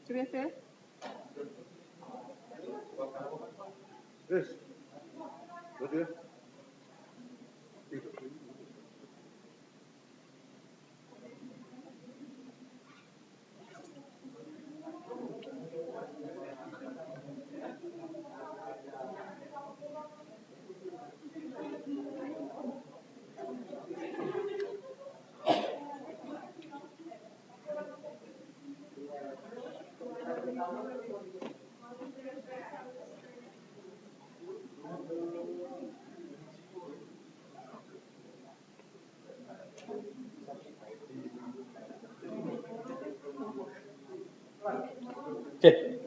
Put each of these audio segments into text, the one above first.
Biasa. Yes. Betul. Okay.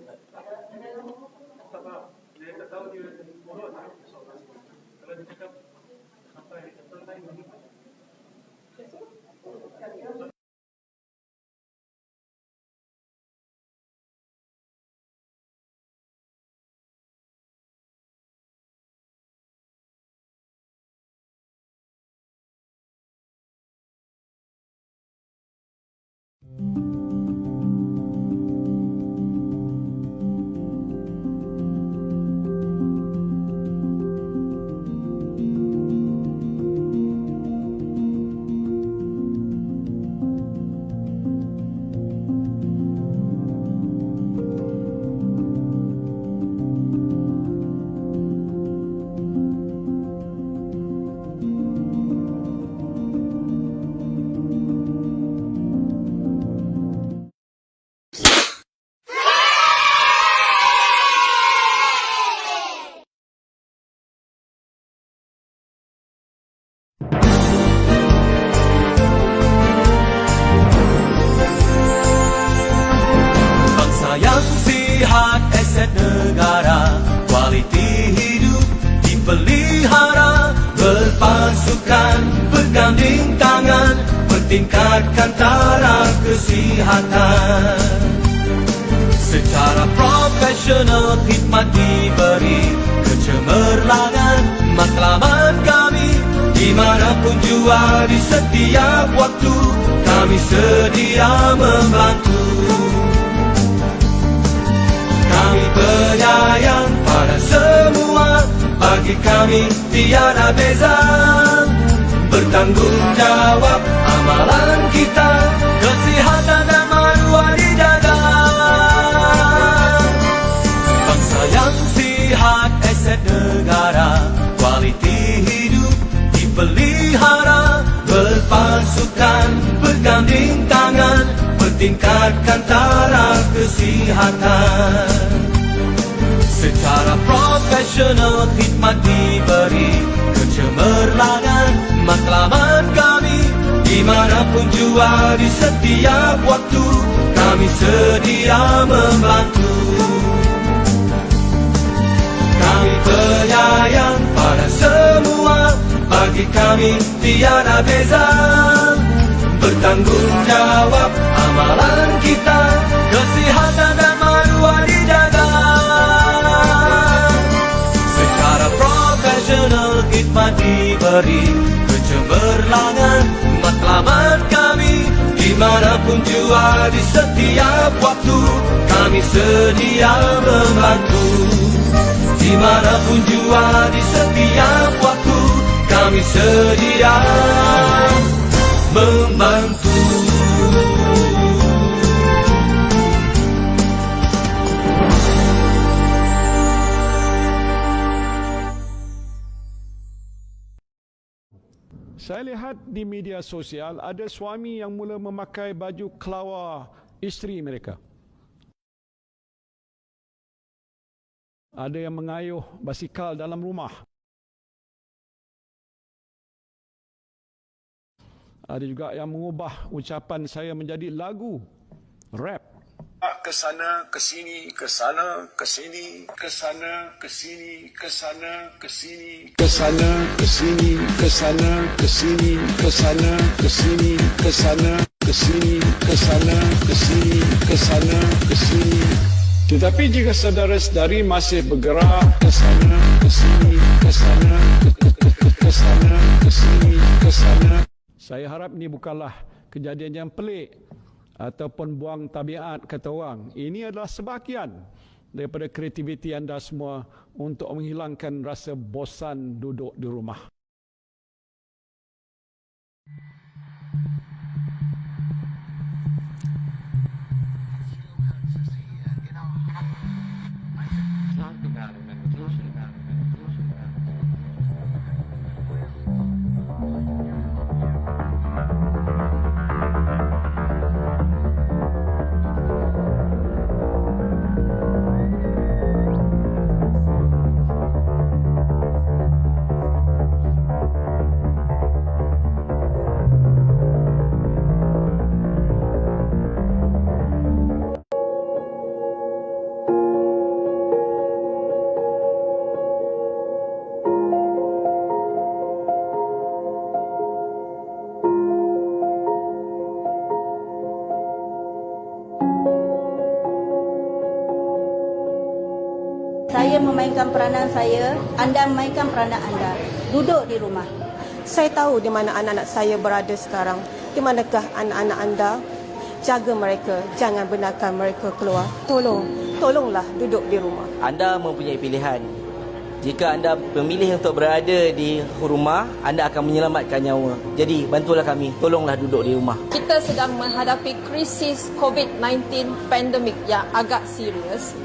Bangsa yang sihat, aset negara, kualiti hidup dipelihara, berpasukan, berganding tangan, bertingkatkan taraf kesihatan. Secara profesional khidmat diberi, kecemerlangan matlamat kami, dimanapun jua di setiap waktu, kami sedia membantu. Kami penyayang pada semua, bagi kami tiada beza. Bertanggung jawab amalan kita, kesihatan dan maruah dijaga. Bangsa yang sihat, aset negara, kualiti hidup dipelihara, berpasukan, berganding tangan, bertingkatkan taraf kesihatan. Secara profesional khidmat diberi, kecemerlangan matlamat kami, dimanapun jua di setiap waktu, kami sedia membantu. Kami penyayang pada semua, bagi kami tiada beza. Bertanggung jawab amalan kita, kesihatan dan maruah dijaga. Secara profesional khidmat diberi, kecemerlangan matlamat kami, dimanapun jua di setiap waktu, kami sedia membantu. Dimanapun jua di setiap waktu, kami sedia membantu. Saya lihat di media sosial ada suami yang mula memakai baju kelawar isteri mereka. Ada yang mengayuh basikal dalam rumah. Ada juga yang mengubah ucapan saya menjadi lagu rap. Kesana, kesini, kesana, kesini, kesana, kesini, kesana, kesini, kesana, kesini, kesana, kesini, kesana, kesini, kesana, kesini, kesana, kesini, kesana, kesini. Tetapi jika saudara-saudari masih bergerak ke sana, ke sini, ke sana, ke sana, ke sini, ke sana, saya harap ini bukanlah kejadian yang pelik. ataupun buang tabiat kata orang. Ini adalah sebahagian daripada kreativiti anda semua untuk menghilangkan rasa bosan duduk di rumah. Saya memainkan peranan saya, anda memainkan peranan anda. Duduk di rumah. Saya tahu di mana anak-anak saya berada sekarang. Di manakah anak-anak anda? Jaga mereka, jangan benarkan mereka keluar. Tolonglah duduk di rumah. Anda mempunyai pilihan. Jika anda memilih untuk berada di rumah, anda akan menyelamatkan nyawa. Jadi bantulah kami, tolonglah duduk di rumah. Kita sedang menghadapi krisis COVID-19 pandemik yang agak serius.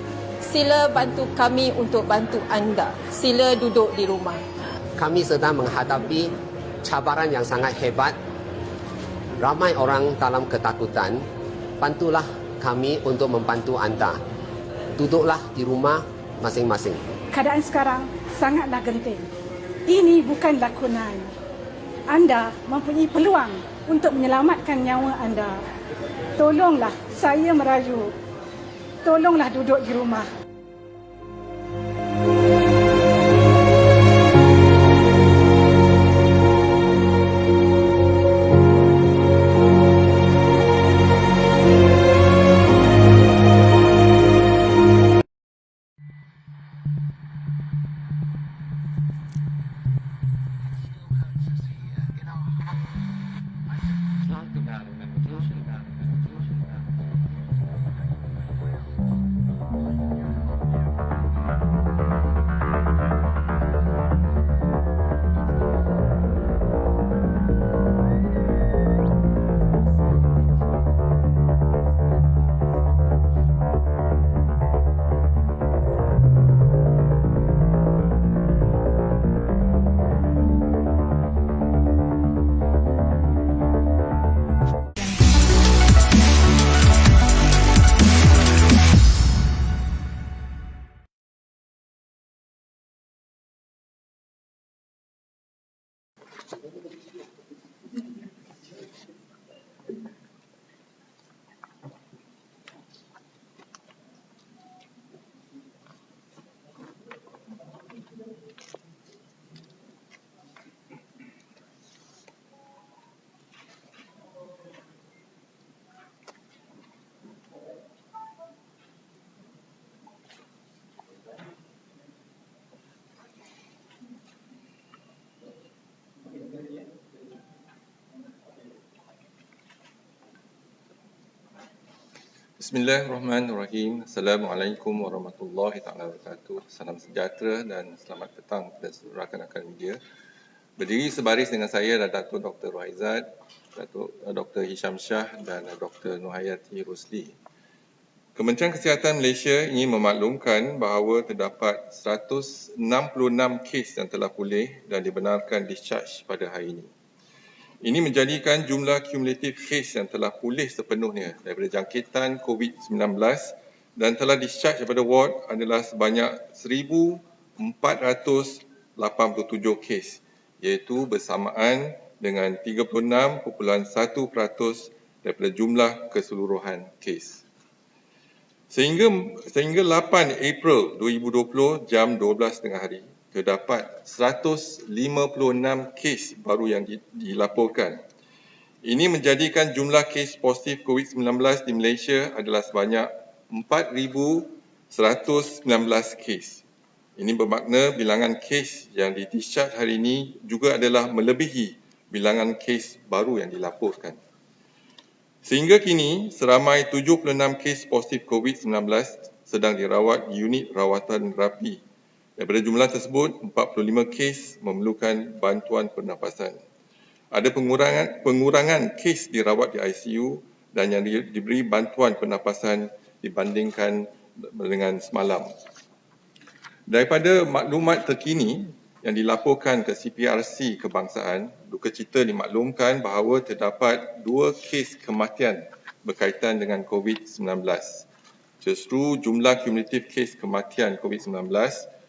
Sila bantu kami untuk bantu anda. Sila duduk di rumah. Kami sedang menghadapi cabaran yang sangat hebat. Ramai orang dalam ketakutan. Bantulah kami untuk membantu anda. Duduklah di rumah masing-masing. Keadaan sekarang sangatlah genting. Ini bukan lakonan. Anda mempunyai peluang untuk menyelamatkan nyawa anda. Tolonglah, saya merayu. Tolonglah duduk di rumah. Bismillahirrahmanirrahim. Assalamualaikum warahmatullahi wabarakatuh. Salam sejahtera dan selamat petang kepada seluruh rakan-rakan media. Berdiri sebaris dengan saya adalah Datuk Dr. Rohaizat, Datuk Dr. Hisham Shah dan Dr. Nurhayati Rosli. Kementerian Kesihatan Malaysia ingin memaklumkan bahawa terdapat 166 kes yang telah pulih dan dibenarkan discharge pada hari ini. Ini menjadikan jumlah kumulatif kes yang telah pulih sepenuhnya daripada jangkitan COVID-19 dan telah discharge daripada ward adalah sebanyak 1,487 kes, iaitu bersamaan dengan 36.1% daripada jumlah keseluruhan kes. Sehingga 8 April 2020 jam 12 tengah hari, terdapat 156 kes baru yang dilaporkan. Ini menjadikan jumlah kes positif COVID-19 di Malaysia adalah sebanyak 4,119 kes. Ini bermakna bilangan kes yang didischarge hari ini juga adalah melebihi bilangan kes baru yang dilaporkan. Sehingga kini, seramai 76 kes positif COVID-19 sedang dirawat di unit rawatan rapi. Daripada jumlah tersebut, 45 kes memerlukan bantuan pernafasan. Ada pengurangan kes dirawat di ICU dan yang diberi bantuan pernafasan dibandingkan dengan semalam. Daripada maklumat terkini yang dilaporkan ke CPRC Kebangsaan, duka cita dimaklumkan bahawa terdapat 2 kes kematian berkaitan dengan COVID-19. Justru jumlah kumulatif kes kematian COVID-19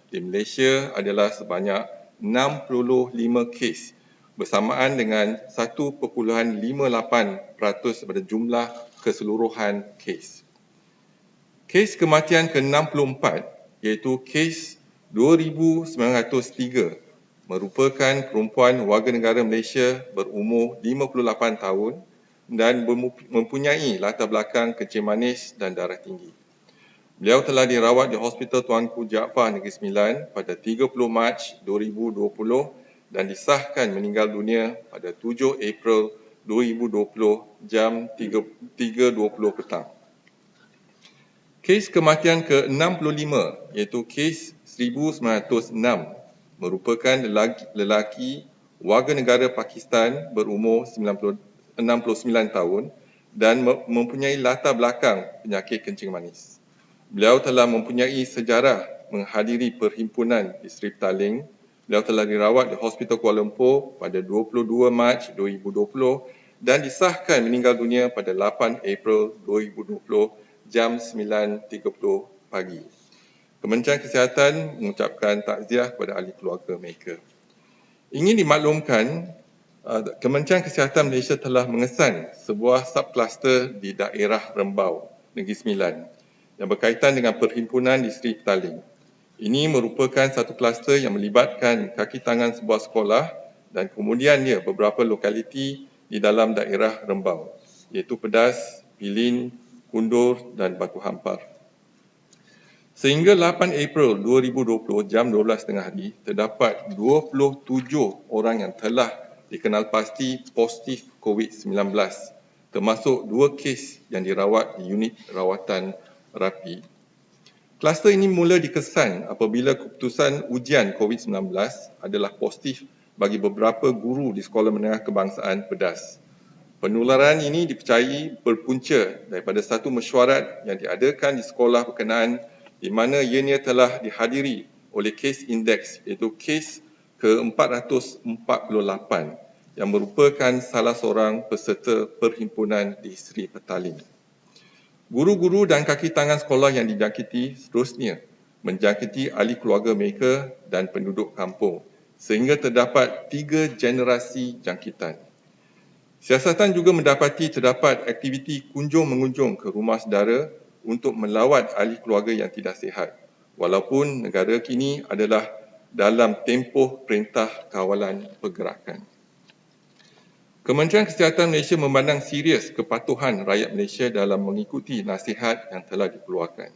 di Malaysia adalah sebanyak 65 kes bersamaan dengan 1.58% daripada jumlah keseluruhan kes. Kes kematian ke-64 iaitu kes 2,903 merupakan perempuan warga negara Malaysia berumur 58 tahun dan mempunyai latar belakang kencing manis dan darah tinggi. Beliau telah dirawat di Hospital Tuanku Jaafar Negeri Sembilan pada 30 Mac 2020 dan disahkan meninggal dunia pada 7 April 2020 jam 3.20 petang. Kes kematian ke-65 iaitu kes 1906 merupakan lelaki warga negara Pakistan berumur 69 tahun dan mempunyai latar belakang penyakit kencing manis. Beliau telah mempunyai sejarah menghadiri perhimpunan di Seri Petaling. Beliau telah dirawat di Hospital Kuala Lumpur pada 22 Mac 2020 dan disahkan meninggal dunia pada 8 April 2020 jam 9.30 pagi. Kementerian Kesihatan mengucapkan takziah kepada ahli keluarga mereka. Ingin dimaklumkan, Kementerian Kesihatan Malaysia telah mengesan sebuah subkluster di daerah Rembau, Negeri Sembilan yang berkaitan dengan perhimpunan di Seri Petaling. Ini merupakan satu kluster yang melibatkan kaki tangan sebuah sekolah dan kemudiannya beberapa lokaliti di dalam daerah Rembau, iaitu Pedas, Pilin, Kundur dan Batu Hampar. Sehingga 8 April 2020 jam 12.30 hari, terdapat 27 orang yang telah dikenal pasti positif COVID-19, termasuk 2 kes yang dirawat di unit rawatan rapi. Kluster ini mula dikesan apabila keputusan ujian COVID-19 adalah positif bagi beberapa guru di Sekolah Menengah Kebangsaan Pedas. Penularan ini dipercayai berpunca daripada satu mesyuarat yang diadakan di sekolah berkenaan di mana ianya telah dihadiri oleh kes indeks iaitu kes ke-448 yang merupakan salah seorang peserta perhimpunan di Seri Petaling. Guru-guru dan kaki tangan sekolah yang dijangkiti seterusnya menjangkiti ahli keluarga mereka dan penduduk kampung sehingga terdapat 3 generasi jangkitan. Siasatan juga mendapati terdapat aktiviti kunjung-mengunjung ke rumah saudara untuk melawat ahli keluarga yang tidak sihat, walaupun negara kini adalah dalam tempoh perintah kawalan pergerakan. Kementerian Kesihatan Malaysia memandang serius kepatuhan rakyat Malaysia dalam mengikuti nasihat yang telah dikeluarkan.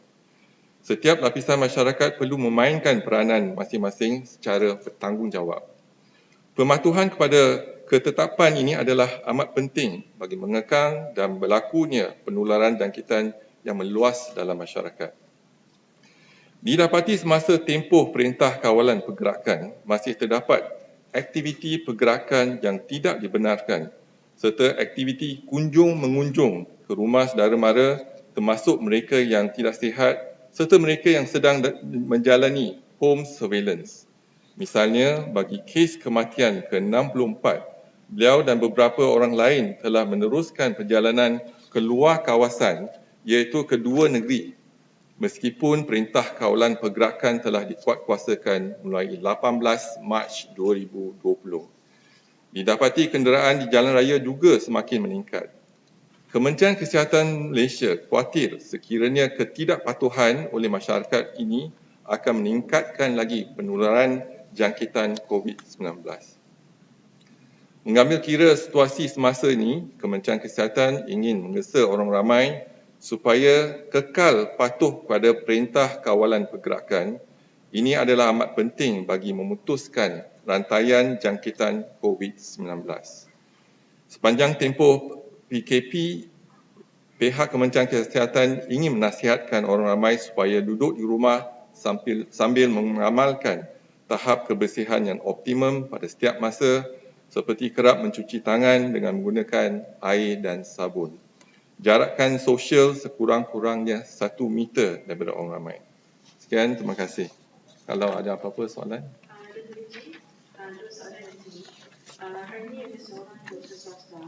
Setiap lapisan masyarakat perlu memainkan peranan masing-masing secara bertanggungjawab. Pematuhan kepada ketetapan ini adalah amat penting bagi mengekang dan berlakunya penularan jangkitan yang meluas dalam masyarakat. Didapati semasa tempoh perintah kawalan pergerakan, masih terdapat aktiviti pergerakan yang tidak dibenarkan serta aktiviti kunjung-mengunjung ke rumah saudara mara termasuk mereka yang tidak sihat serta mereka yang sedang menjalani home surveillance. Misalnya, bagi kes kematian ke-64, beliau dan beberapa orang lain telah meneruskan perjalanan keluar kawasan iaitu kedua negeri meskipun perintah kawalan pergerakan telah dikuatkuasakan mulai 18 Mac 2020. Didapati kenderaan di jalan raya juga semakin meningkat. Kementerian Kesihatan Malaysia khawatir sekiranya ketidakpatuhan oleh masyarakat ini akan meningkatkan lagi penularan jangkitan COVID-19. Mengambil kira situasi semasa ini, Kementerian Kesihatan ingin menggesa orang ramai supaya kekal patuh pada perintah kawalan pergerakan. Ini adalah amat penting bagi memutuskan rantaian jangkitan COVID-19. Sepanjang tempoh PKP pihak Kementerian Kesihatan ingin menasihatkan orang ramai supaya duduk di rumah sambil mengamalkan tahap kebersihan yang optimum pada setiap masa seperti kerap mencuci tangan dengan menggunakan air dan sabun. Jarakkan sosial sekurang-kurangnya 1 meter daripada orang ramai. Sekian, terima kasih. Kalau ada apa-apa soalan? Dua soalan di sini. Hari ini ada seorang doktor swasta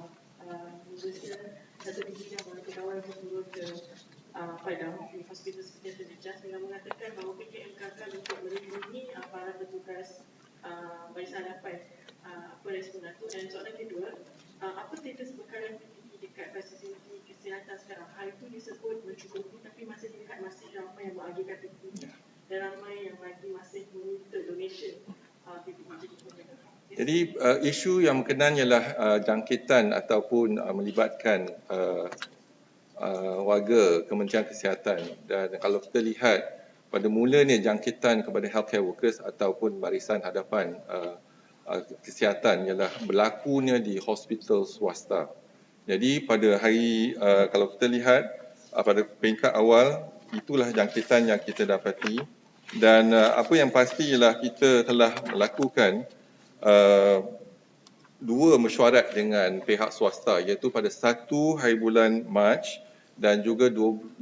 berusia satu bidang pegawai berturut ke Padang di hospital seperti yang terjejas dengan mengatakan bahawa PKM gagal untuk melindungi para petugas barisan hadapan. Apa respon Datuk? Dan soalan kedua, apa status bekalan PPE dekat fasiliti kesihatan sekarang? Hari itu disebut mencukupi tapi masih dilihat masih ramai yang mengajukan PPE dan ramai yang lagi masih meminta donation PPE. Jadi isu yang berkenaan ialah jangkitan ataupun melibatkan warga Kementerian Kesihatan. Dan kalau kita lihat pada mulanya jangkitan kepada healthcare workers ataupun barisan hadapan kesihatan ialah berlakunya di hospital swasta. Jadi pada hari kalau kita lihat pada peringkat awal itulah jangkitan yang kita dapati dan apa yang pasti ialah kita telah melakukan 2 mesyuarat dengan pihak swasta iaitu pada 1 hari bulan Mac dan juga 12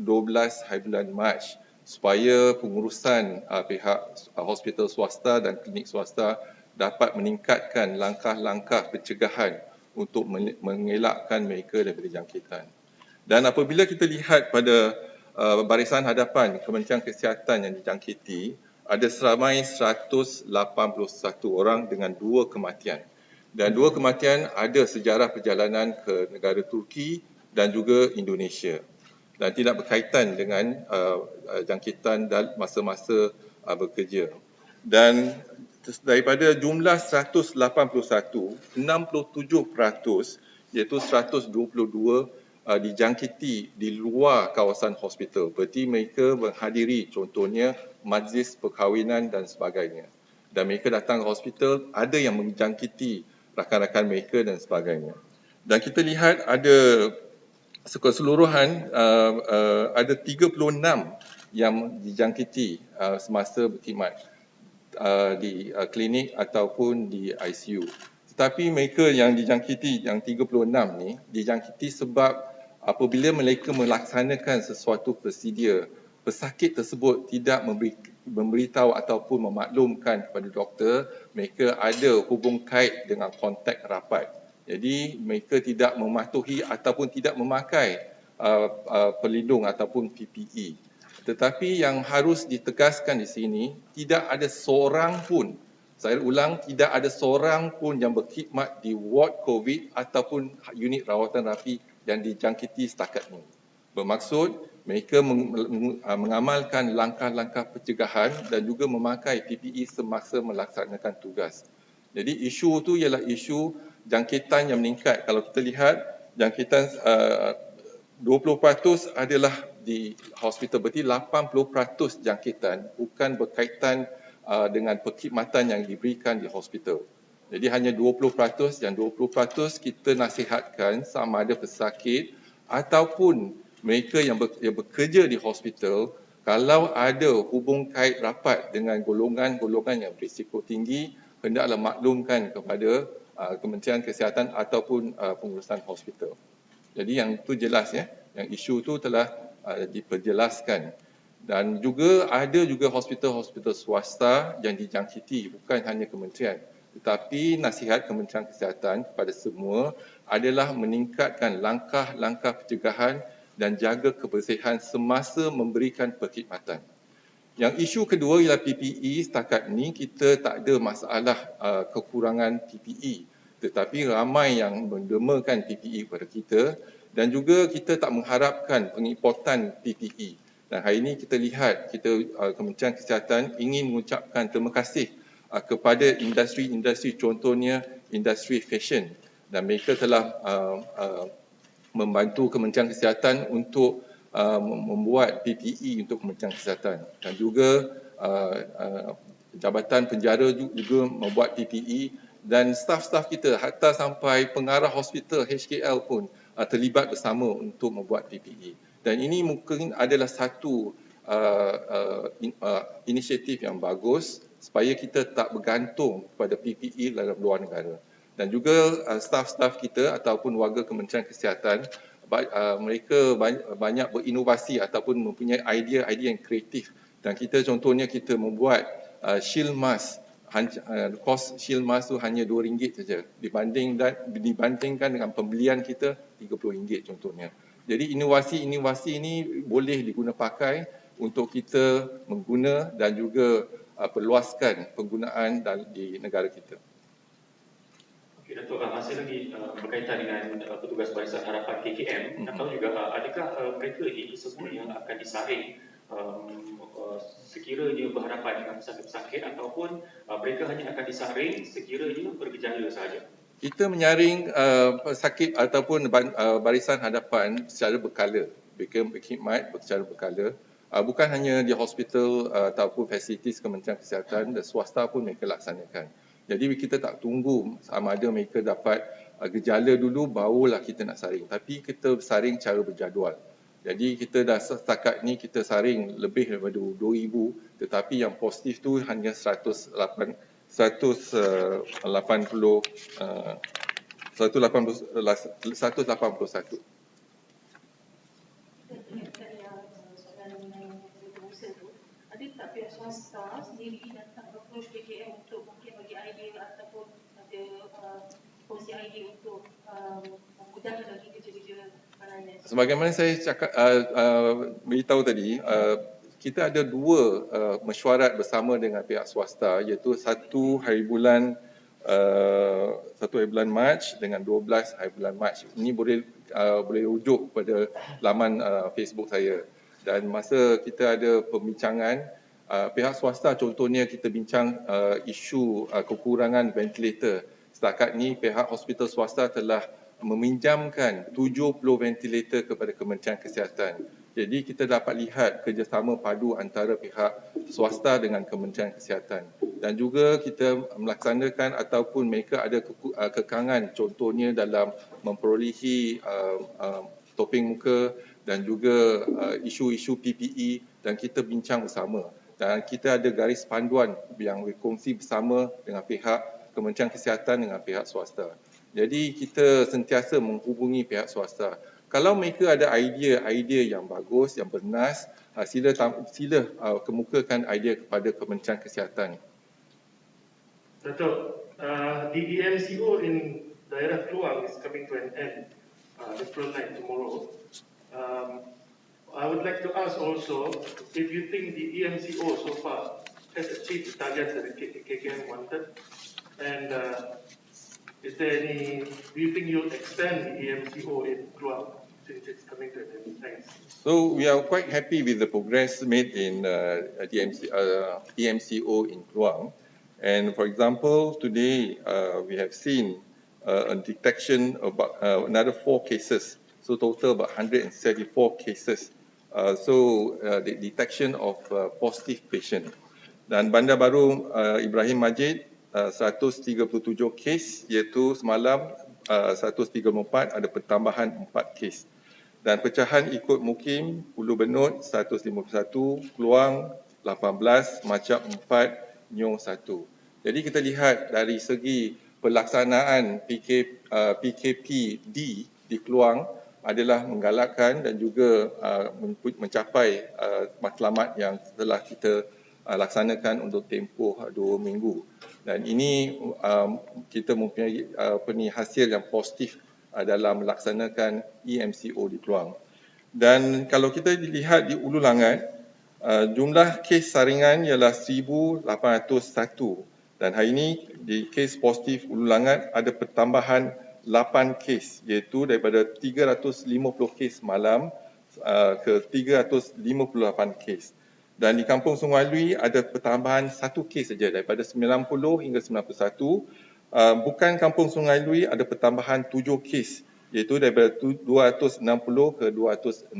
hari bulan Mac supaya pengurusan pihak hospital swasta dan klinik swasta dapat meningkatkan langkah-langkah pencegahan untuk mengelakkan mereka daripada jangkitan. Dan apabila kita lihat pada barisan hadapan Kementerian Kesihatan yang dijangkiti, ada seramai 181 orang dengan 2 kematian. Dan 2 kematian ada sejarah perjalanan ke negara Turki dan juga Indonesia. Dan tidak berkaitan dengan jangkitan dan masa-masa bekerja. Dan daripada jumlah 181, 67% iaitu 122 dijangkiti di luar kawasan hospital. Berarti mereka menghadiri contohnya majlis perkahwinan dan sebagainya. Dan mereka datang ke hospital, ada yang menjangkiti rakan-rakan mereka dan sebagainya. Dan kita lihat ada keseluruhan ada 36 yang dijangkiti semasa berkhidmat di klinik ataupun di ICU. Tetapi mereka yang dijangkiti, yang 36 ni, dijangkiti sebab apabila mereka melaksanakan sesuatu prosedur, pesakit tersebut tidak memberitahu ataupun memaklumkan kepada doktor mereka ada hubung kait dengan kontak rapat. Jadi mereka tidak mematuhi ataupun tidak memakai pelindung ataupun PPE. Tetapi yang harus ditegaskan di sini, tidak ada seorang pun, saya ulang, tidak ada seorang pun yang berkhidmat di ward COVID ataupun unit rawatan rapi yang dijangkiti setakat ini. Bermaksud, mereka mengamalkan langkah-langkah pencegahan dan juga memakai PPE semasa melaksanakan tugas. Jadi isu itu ialah isu jangkitan yang meningkat. Kalau kita lihat, jangkitan 20% adalah di hospital, berarti 80% jangkitan bukan berkaitan dengan perkhidmatan yang diberikan di hospital. Jadi hanya 20%, yang 20% kita nasihatkan sama ada pesakit ataupun mereka yang bekerja di hospital, kalau ada hubung kait rapat dengan golongan-golongan yang berisiko tinggi, hendaklah maklumkan kepada Kementerian Kesihatan ataupun pengurusan hospital. Jadi yang itu jelas ya, yang isu itu telah diperjelaskan. Dan juga ada juga hospital-hospital swasta yang dijangkiti, bukan hanya kementerian. Tetapi nasihat Kementerian Kesihatan kepada semua adalah meningkatkan langkah-langkah pencegahan dan jaga kebersihan semasa memberikan perkhidmatan. Yang isu kedua ialah PPE. Setakat ini kita tak ada masalah kekurangan PPE. Tetapi ramai yang mendemakan PPE kepada kita dan juga kita tak mengharapkan pengimportan PPE. Dan hari ini kita lihat Kementerian Kesihatan ingin mengucapkan terima kasih kepada industri-industri, contohnya industri fashion, dan mereka telah membantu Kementerian Kesihatan untuk membuat PPE untuk Kementerian Kesihatan, dan juga Jabatan Penjara juga membuat PPE, dan staf-staf kita hatta sampai pengarah hospital HKL pun terlibat bersama untuk membuat PPE. Dan ini mungkin adalah satu inisiatif yang bagus supaya kita tak bergantung pada PPE dalam luar negara. Dan juga staf-staf kita ataupun warga Kementerian Kesihatan, mereka banyak berinovasi ataupun mempunyai idea yang kreatif. Dan kita contohnya kita membuat shield mask. Kos shield mask tu hanya RM2 saja dibandingkan dengan pembelian kita RM30 contohnya. Jadi inovasi ini boleh diguna pakai untuk kita mengguna dan juga perluaskan penggunaan di negara kita. Okey, Datuk, masih lagi berkaitan dengan petugas Barisan Harapan KKM, nak tahu juga adakah mereka ini semua yang akan disaring sekiranya berhadapan dengan pesakit-pesakit ataupun mereka hanya akan disaring sekiranya bergejala sahaja? Kita menyaring pesakit ataupun barisan hadapan secara berkala, berkhidmat secara berkala. Bukan hanya di hospital ataupun fasilitis Kementerian Kesihatan, dan swasta pun mereka laksanakan. Jadi kita tak tunggu sama ada mereka dapat gejala dulu barulah kita nak saring. Tapi kita saring cara berjadual. Jadi kita dah setakat ni kita saring lebih daripada 2,000, tetapi yang positif tu hanya 181. Ada tak pihak swasta sendiri datang approach KKM untuk mungkin bagi idea ataupun ada kongsi idea untuk memudahkan lagi kerja-kerja pelayanan? Sebagaimana saya cakap beritahu tadi, kita ada 2 mesyuarat bersama dengan pihak swasta, iaitu 1 hari bulan Mac dengan 12 hari bulan Mac. Ini boleh rujuk pada laman Facebook saya. Dan masa kita ada pembincangan, pihak swasta contohnya kita bincang isu kekurangan ventilator. Setakat ni pihak hospital swasta telah meminjamkan 70 ventilator kepada Kementerian Kesihatan. Jadi kita dapat lihat kerjasama padu antara pihak swasta dengan Kementerian Kesihatan. Dan juga kita melaksanakan ataupun mereka ada kekangan contohnya dalam memperolehi topeng muka dan juga isu-isu PPE, dan kita bincang bersama. Dan kita ada garis panduan yang berkongsi bersama dengan pihak Kementerian Kesihatan dengan pihak swasta. Jadi kita sentiasa menghubungi pihak swasta. Kalau mereka ada idea yang bagus, yang bernas, sila kemukakan idea kepada Kementerian Kesihatan. Datuk, the EMCO in daerah Kluang is coming to an end, April 9 tomorrow. I would like to ask also if you think the EMCO so far has achieved the targets that the KKM wanted, and is there any, do you think you'll extend the EMCO in Kluang since it's coming to an end? Thanks. So we are quite happy with the progress made in the EMCO in Kluang. And for example, today we have seen a detection of another 4 cases. So total about 134 cases. The detection of positive patient. Dan Bandar Baru Ibrahim Majid 137 kes, iaitu semalam 134 ada pertambahan 4 kes. Dan pecahan ikut mukim Ulu Benut 151, Kluang 18, Macap 4, Nyoh 1. Jadi kita lihat dari segi pelaksanaan PKPD di Kluang adalah menggalakkan dan juga mencapai matlamat yang telah kita laksanakan untuk tempoh 2 minggu. Dan ini kita mempunyai hasil yang positif dalam melaksanakan EMCO di Kluang. Dan kalau kita lihat di Ulu Langat, jumlah kes saringan ialah 1,801. Dan hari ini di kes positif Ulu Langat ada pertambahan 8 kes, iaitu daripada 350 kes malam ke 358 kes. Dan di Kampung Sungai Lui ada pertambahan 1 kes saja daripada 90 hingga 91. Bukan Kampung Sungai Lui ada pertambahan 7 kes, iaitu daripada 260 ke 267.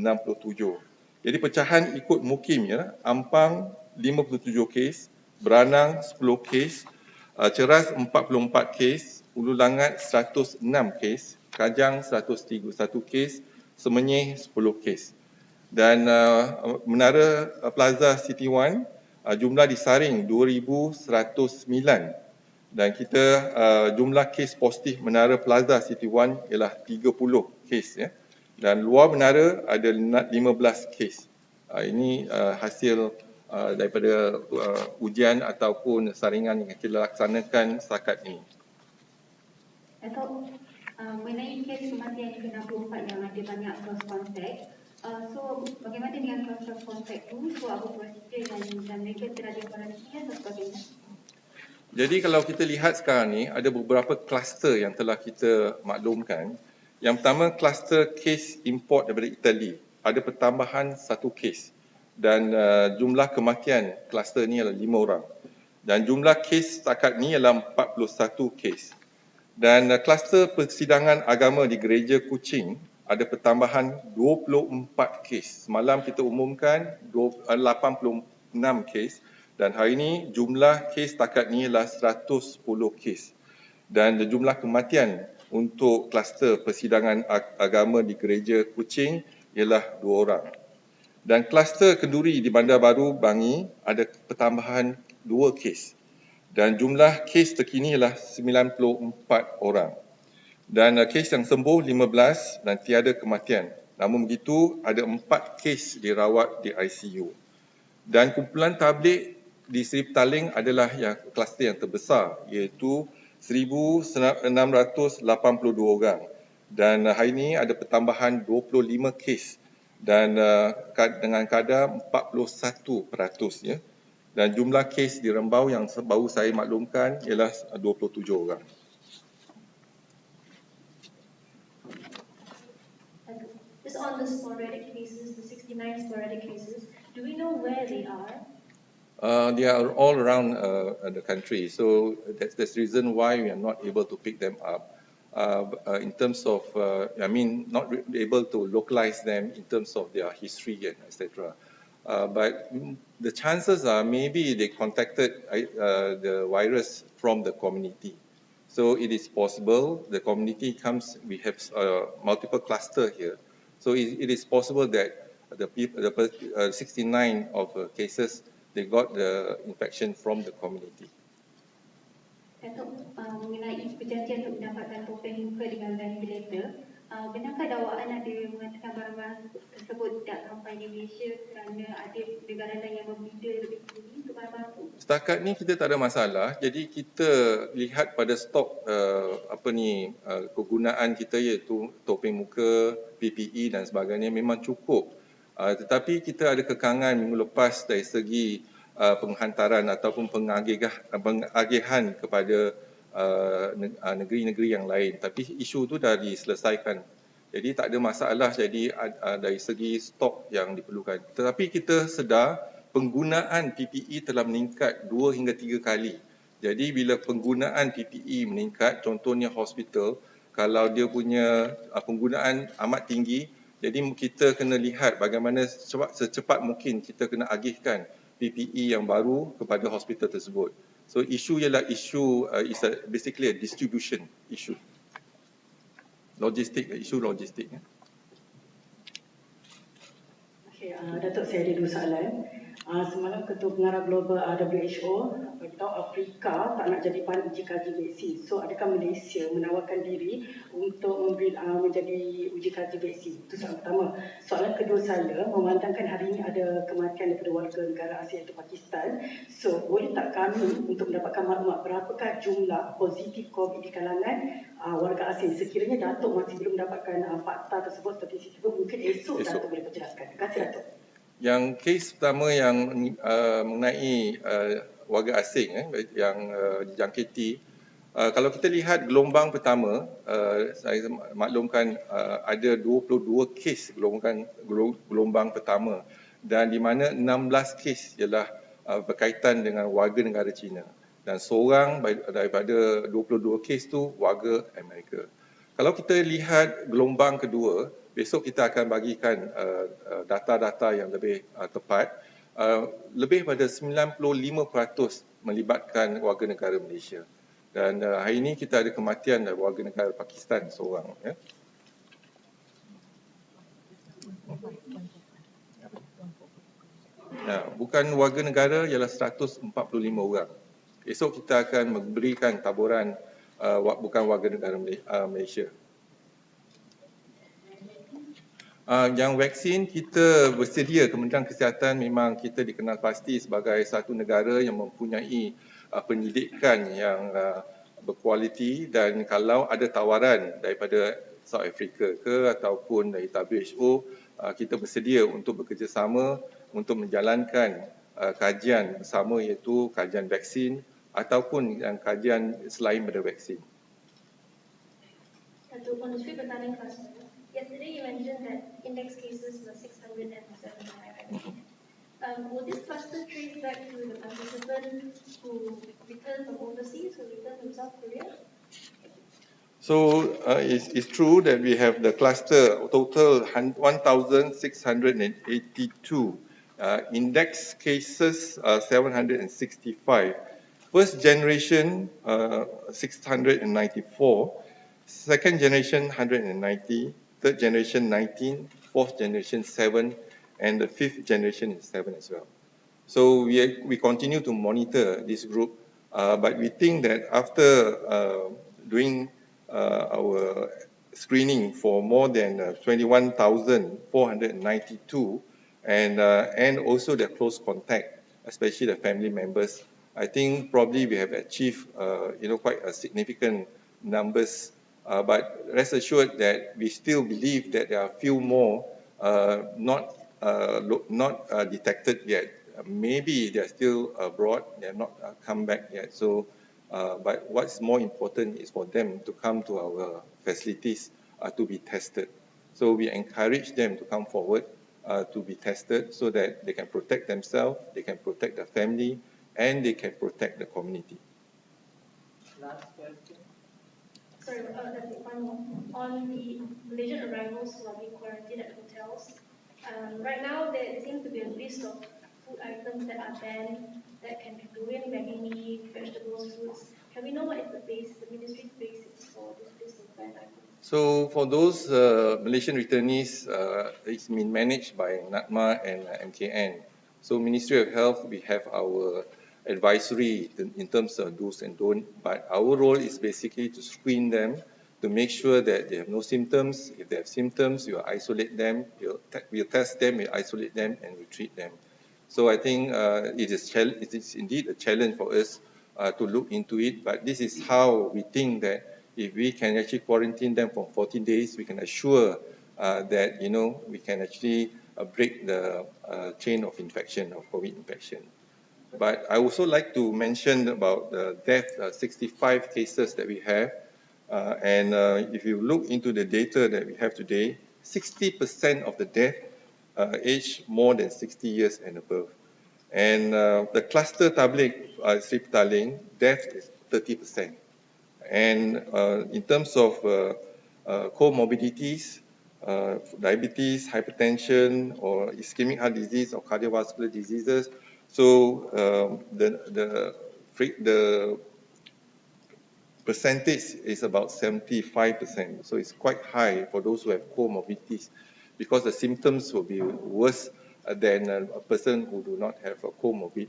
Jadi pecahan ikut mukim ya, Ampang 57 kes, Beranang 10 kes, Ceras 44 kes, Ulu Langat 106 kes, Kajang 131 kes, Semenyih 10 kes. Dan Menara Plaza City One, jumlah disaring 2,109 dan kita jumlah kes positif Menara Plaza City One ialah 30 kes ya. Dan luar menara ada 15 kes. Ini hasil daripada ujian ataupun saringan yang kita laksanakan setakat ini. Atau mengenai kes kematian ke-64 yang ada banyak close contact, so bagaimana dengan close contact tu? So apa prosedur dan mereka telah dikarantina dan sebagainya? Jadi kalau kita lihat sekarang ni ada beberapa kluster yang telah kita maklumkan. Yang pertama kluster kes import daripada Itali, ada pertambahan 1 kes dan jumlah kematian kluster ni adalah 5 orang. Dan jumlah kes setakat ni ialah 41 kes. Dan kluster persidangan agama di Gereja Kuching ada pertambahan 24 kes. Semalam kita umumkan 86 kes dan hari ini jumlah kes setakat ni ialah 110 kes. Dan jumlah kematian untuk kluster persidangan agama di Gereja Kuching ialah 2 orang. Dan kluster kenduri di Bandar Baru Bangi ada pertambahan 2 kes. Dan jumlah kes terkini ialah 94 orang. Dan kes yang sembuh 15 dan tiada kematian. Namun begitu, ada 4 kes dirawat di ICU. Dan kumpulan tabligh di Seri Petaling adalah yang kluster yang terbesar, iaitu 1,682 orang. Dan hari ini ada pertambahan 25 kes dan dengan kadar 41%. Ya. Dan jumlah kes di Rembau yang baru saya maklumkan ialah 27 orang. Just on the sporadic cases, the 69 sporadic cases, do we know where they are? They are all around the country, so that's the reason why we are not able to pick them up. In terms of, not able to localize them in terms of their history and etc. But the chances are maybe they contacted the virus from the community. So it is possible the community comes, we have multiple cluster here. So it is possible that the 69 of cases, they got the infection from the community. Datuk, mengenai perjanjian untuk mendapatkan topeng muka dengan ventilator, benarkah dakwaan ada mengatakan barang-barang tersebut tidak sampai di Malaysia kerana ada negara lain yang membina lebih tinggi untuk barang-barang itu? Setakat ni kita tak ada masalah. Jadi kita lihat pada stok kegunaan kita iaitu topeng muka, PPE dan sebagainya memang cukup. Tetapi kita ada kekangan minggu lepas dari segi penghantaran ataupun pengagihan kepada negeri-negeri yang lain. Tapi isu tu dah diselesaikan. Jadi tak ada masalah jadi dari segi stok yang diperlukan. Tetapi kita sedar penggunaan PPE telah meningkat 2 hingga 3 kali. Jadi bila penggunaan PPE meningkat, contohnya hospital, kalau dia punya penggunaan amat tinggi, jadi kita kena lihat bagaimana secepat mungkin kita kena agihkan PPE yang baru kepada hospital tersebut. So isu ialah basically a distribution issue. Isu logistik. Ya. Okay, Datuk, saya ada 2 soalan. Semalam Ketua Pengarah Global WHO beritahu Afrika tak nak jadi pan uji kaji vaksin. So adakah Malaysia menawarkan diri untuk menjadi uji kaji vaksin? Itu soalan pertama. Soalan kedua saya, memandangkan hari ini ada kematian daripada warga negara Asia iaitu Pakistan. So boleh tak kami untuk mendapatkan maklumat berapakah jumlah positif COVID di kalangan warga asing? Sekiranya Datuk masih belum mendapatkan fakta tersebut, statistik tersebut, mungkin esok Datuk boleh perjelaskan. Terima kasih Datuk. Yang kes pertama yang mengenai warga asing yang dijangkiti, kalau kita lihat gelombang pertama, saya maklumkan ada 22 kes gelombang pertama dan di mana 16 kes ialah berkaitan dengan warga negara China dan seorang daripada 22 kes tu warga Amerika. Kalau kita lihat gelombang kedua, besok kita akan bagikan data-data yang lebih tepat. Lebih pada 95% melibatkan warga negara Malaysia. Dan hari ini kita ada kematian dari warga negara Pakistan seorang. Ya. Bukan warga negara ialah 145 orang. Esok kita akan memberikan taburan bukan warga negara Malaysia. Yang vaksin kita bersedia, Kementerian Kesihatan memang kita dikenal pasti sebagai satu negara yang mempunyai pendidikan yang berkualiti, dan kalau ada tawaran daripada South Africa ataupun dari WHO, kita bersedia untuk bekerjasama untuk menjalankan kajian bersama, iaitu kajian vaksin ataupun kajian selain daripada vaksin. Datuk Manusia Pertanian Cluster. Yesterday you mentioned that index cases were 679. Will this cluster trace back to the participant who returned from overseas, who returned from South Korea? So it's true that we have the cluster total 1,682, index cases 765, first generation 694, second generation 190, third generation 19, fourth generation 7, and the fifth generation is 7 as well. So we continue to monitor this group, but we think that after doing our screening for more than 21,492 and also the close contact, especially the family members, I think probably we have achieved quite a significant numbers. But rest assured that we still believe that there are few more not detected yet. Maybe they are still abroad, they have not come back yet. So, but what's more important is for them to come to our facilities to be tested. So we encourage them to come forward to be tested so that they can protect themselves, they can protect their family, and they can protect the community. Last question. Sorry, one more. On the Malaysian arrivals who are being quarantined at hotels, right now there seems to be a list of food items that are banned, that can be durian, maggi meat, vegetables, fruits. Can we know what is the ministry's basis for this list of banned items? So for those Malaysian returnees, it's been managed by NATMA and MKN. So Ministry of Health, we have our advisory in terms of do's and don'ts, but our role is basically to screen them, to make sure that they have no symptoms. If they have symptoms, we will isolate them, we'll test them, we'll isolate them, and we treat them. So I think it is indeed a challenge for us to look into it, but this is how we think that if we can actually quarantine them for 14 days, we can assure that we can actually break the chain of infection, of COVID infection. But I also like to mention about the death, 65 cases that we have. And if you look into the data that we have today, 60% of the death age more than 60 years and above. And the cluster tablik, Sri Petaling, death is 30%. And in terms of comorbidities, diabetes, hypertension, or ischemic heart disease or cardiovascular diseases, so the percentage is about 75%. So it's quite high for those who have comorbidities, because the symptoms will be worse than a person who do not have a comorbid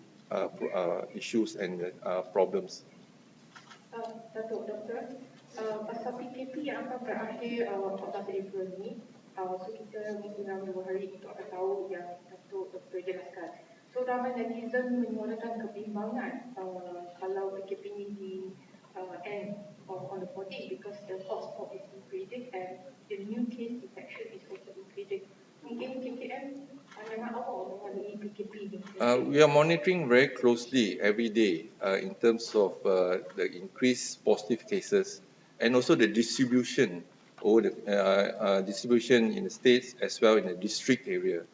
issues and problems. Datuk Doktor, pasal PKP yang akan berakhir 14 April ni, so kita mungkin dalam 2 hari itu akan tahu yang Datuk Doktor jelaskan. So ramai netizen menyuarakan kebimbangan kalau PKP ni di end on the 14th, because the hotspot is increasing and the new case detection is also increasing. Mungkin KKM pandangan awak mengenai PKP ni? We are monitoring very closely every day in terms of the increased positive cases and also the distribution or the distribution in the states as well in the district area.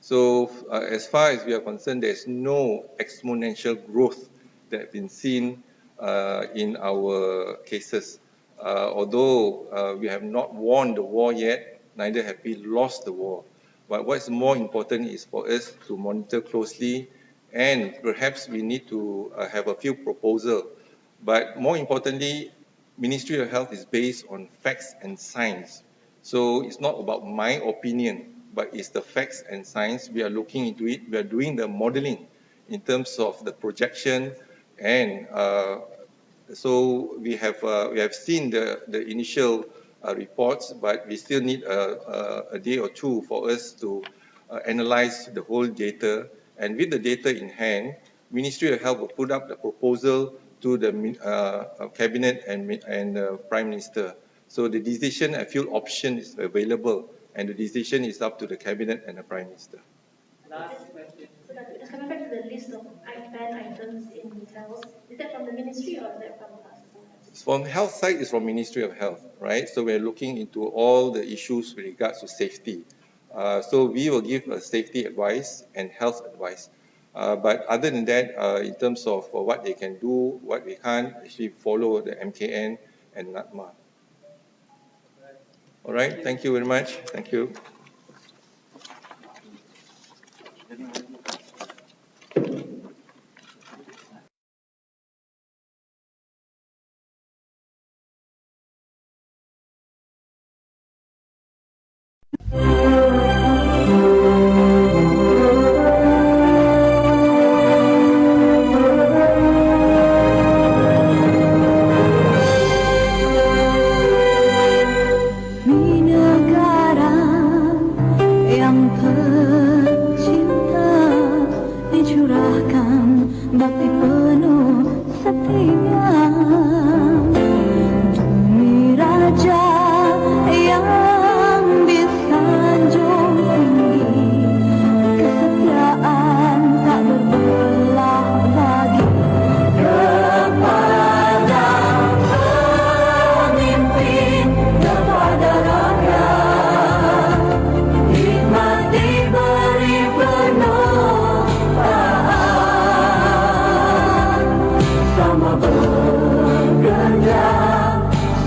So as far as we are concerned, there is no exponential growth that has been seen in our cases. Although we have not won the war yet, neither have we lost the war. But what is more important is for us to monitor closely, and perhaps we need to have a few proposals But more importantly, Ministry of Health is based on facts and science. So it's not about my opinion, but it's the facts and science. We are looking into it. We are doing the modeling in terms of the projection, and so we have seen the initial reports, but we still need a day or two for us to analyze the whole data. And with the data in hand, Ministry of Health will put up the proposal to the Cabinet and Prime Minister. So the decision, I feel, option is available, and the decision is up to the Cabinet and the Prime Minister. Last question. So just coming back to the list of banned items in hotels, is that from the ministry or is that from us? From health side, is from Ministry of Health, right? So we're looking into all the issues with regards to safety. So we will give a safety advice and health advice. But other than that, in terms of what they can do, what we can't, actually follow the MKN and NATMA. All right, thank you very much. Thank you. bakti penuh setia demi raja yang disanjung tinggi, kesetiaan tak berbelah bagi kepada pemimpin, kepada rakyat, hikmat diberi penuh sama bekerja,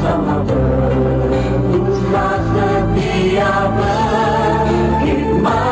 sama berusaha setia berkhidmat.